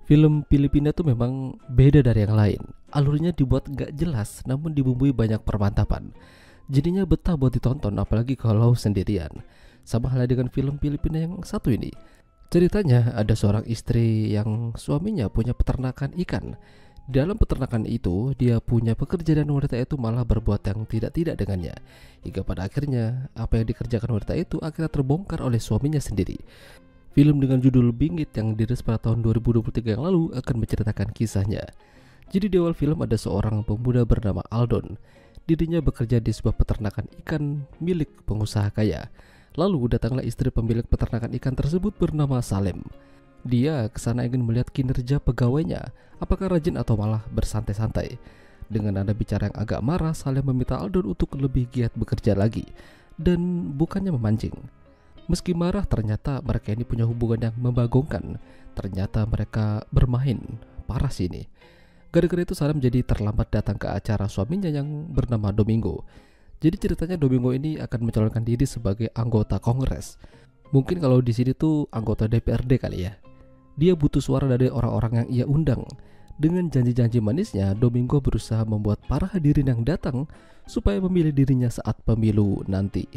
Film Filipina tuh memang beda dari yang lain. Alurnya dibuat gak jelas namun dibumbui banyak permantapan. Jadinya betah buat ditonton apalagi kalau sendirian. Sama halnya dengan film Filipina yang satu ini. Ceritanya ada seorang istri yang suaminya punya peternakan ikan. Di dalam peternakan itu dia punya pekerja dan wanita itu malah berbuat yang tidak-tidak dengannya. Hingga pada akhirnya apa yang dikerjakan wanita itu akhirnya terbongkar oleh suaminya sendiri. Film dengan judul Bingit yang dirilis pada tahun 2023 yang lalu akan menceritakan kisahnya. Jadi di awal film ada seorang pemuda bernama Aldon. Dirinya bekerja di sebuah peternakan ikan milik pengusaha kaya. Lalu datanglah istri pemilik peternakan ikan tersebut bernama Salem. Dia kesana ingin melihat kinerja pegawainya, apakah rajin atau malah bersantai-santai. Dengan nada bicara yang agak marah, Salem meminta Aldon untuk lebih giat bekerja lagi dan bukannya memancing. Meski marah, ternyata mereka ini punya hubungan yang membagongkan. Ternyata mereka bermain. Parah sih ini. Gara-gara itu Salem jadi terlambat datang ke acara suaminya yang bernama Domingo. Jadi ceritanya Domingo ini akan mencalonkan diri sebagai anggota Kongres. Mungkin kalau di sini tuh anggota DPRD kali ya. Dia butuh suara dari orang-orang yang ia undang. Dengan janji-janji manisnya, Domingo berusaha membuat para hadirin yang datang supaya memilih dirinya saat pemilu nanti.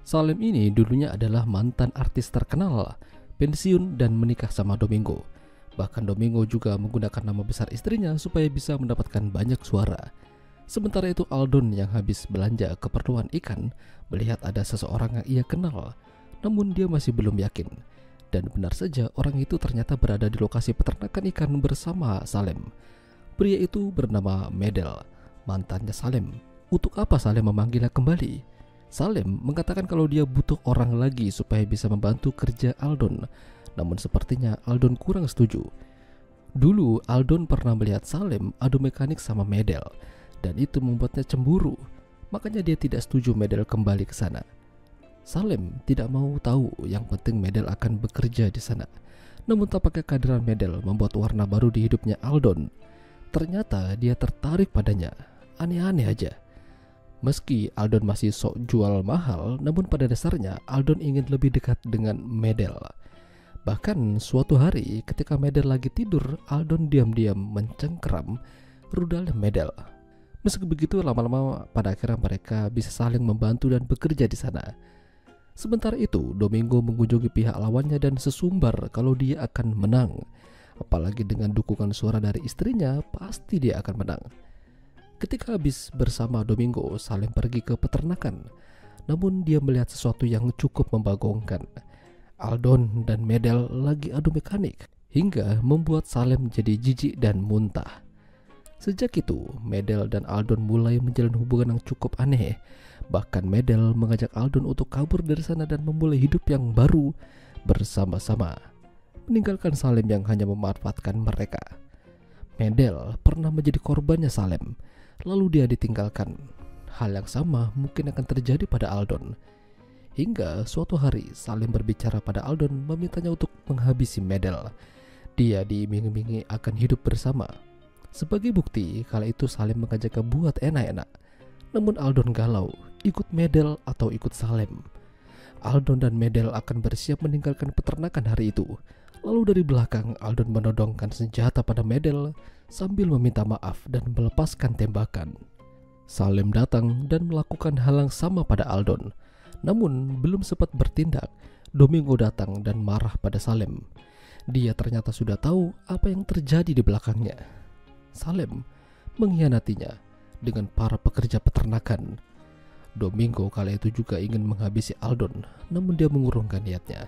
Salem ini dulunya adalah mantan artis terkenal, pensiun dan menikah sama Domingo. Bahkan Domingo juga menggunakan nama besar istrinya supaya bisa mendapatkan banyak suara. Sementara itu Aldon yang habis belanja keperluan ikan melihat ada seseorang yang ia kenal, namun dia masih belum yakin. Dan benar saja orang itu ternyata berada di lokasi peternakan ikan bersama Salem. Pria itu bernama Medel, mantannya Salem. Untuk apa Salem memanggilnya kembali? Salem mengatakan kalau dia butuh orang lagi supaya bisa membantu kerja Aldon. Namun sepertinya Aldon kurang setuju. Dulu Aldon pernah melihat Salem adu mekanik sama Medel dan itu membuatnya cemburu. Makanya dia tidak setuju Medel kembali ke sana. Salem tidak mau tahu, yang penting Medel akan bekerja di sana. Namun tampaknya kehadiran Medel membuat warna baru di hidupnya Aldon. Ternyata dia tertarik padanya. Aneh-aneh aja. Meski Aldon masih sok jual mahal, namun pada dasarnya Aldon ingin lebih dekat dengan Medel. Bahkan suatu hari ketika Medel lagi tidur, Aldon diam-diam mencengkeram rudal Medel. Meski begitu, lama-lama pada akhirnya mereka bisa saling membantu dan bekerja di sana. Sementara itu, Domingo mengunjungi pihak lawannya dan sesumbar kalau dia akan menang. Apalagi dengan dukungan suara dari istrinya, pasti dia akan menang. Ketika habis bersama Domingo, Salem pergi ke peternakan. Namun dia melihat sesuatu yang cukup membagongkan. Aldon dan Medel lagi adu mekanik, hingga membuat Salem jadi jijik dan muntah. Sejak itu, Medel dan Aldon mulai menjalin hubungan yang cukup aneh. Bahkan Medel mengajak Aldon untuk kabur dari sana dan memulai hidup yang baru bersama-sama, meninggalkan Salem yang hanya memanfaatkan mereka. Medel pernah menjadi korbannya Salem, lalu dia ditinggalkan. Hal yang sama mungkin akan terjadi pada Aldon. Hingga suatu hari Salem berbicara pada Aldon memintanya untuk menghabisi Medel. Dia diiming-imingi akan hidup bersama. Sebagai bukti, kala itu Salem mengajaknya buat enak-enak. Namun Aldon galau, ikut Medel atau ikut Salem. Aldon dan Medel akan bersiap meninggalkan peternakan hari itu. Lalu dari belakang Aldon menodongkan senjata pada Medel sambil meminta maaf dan melepaskan tembakan. Salem datang dan melakukan hal yang sama pada Aldon. Namun belum sempat bertindak, Domingo datang dan marah pada Salem. Dia ternyata sudah tahu apa yang terjadi di belakangnya. Salem mengkhianatinya dengan para pekerja peternakan. Domingo kala itu juga ingin menghabisi Aldon, namun dia mengurungkan niatnya.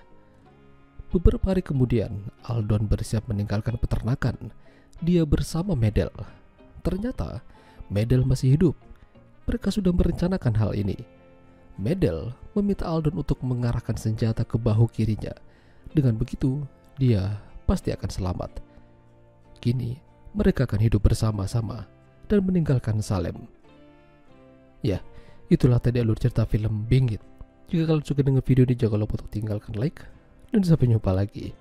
Beberapa hari kemudian, Aldon bersiap meninggalkan peternakan. Dia bersama Medel. Ternyata Medel masih hidup. Mereka sudah merencanakan hal ini. Medel meminta Aldon untuk mengarahkan senjata ke bahu kirinya. Dengan begitu, dia pasti akan selamat. Kini, mereka akan hidup bersama-sama dan meninggalkan Salem. Ya, itulah tadi alur cerita film Bingit. Jika kalian suka dengan video ini, jangan lupa untuk tinggalkan like. Dan sampai jumpa lagi.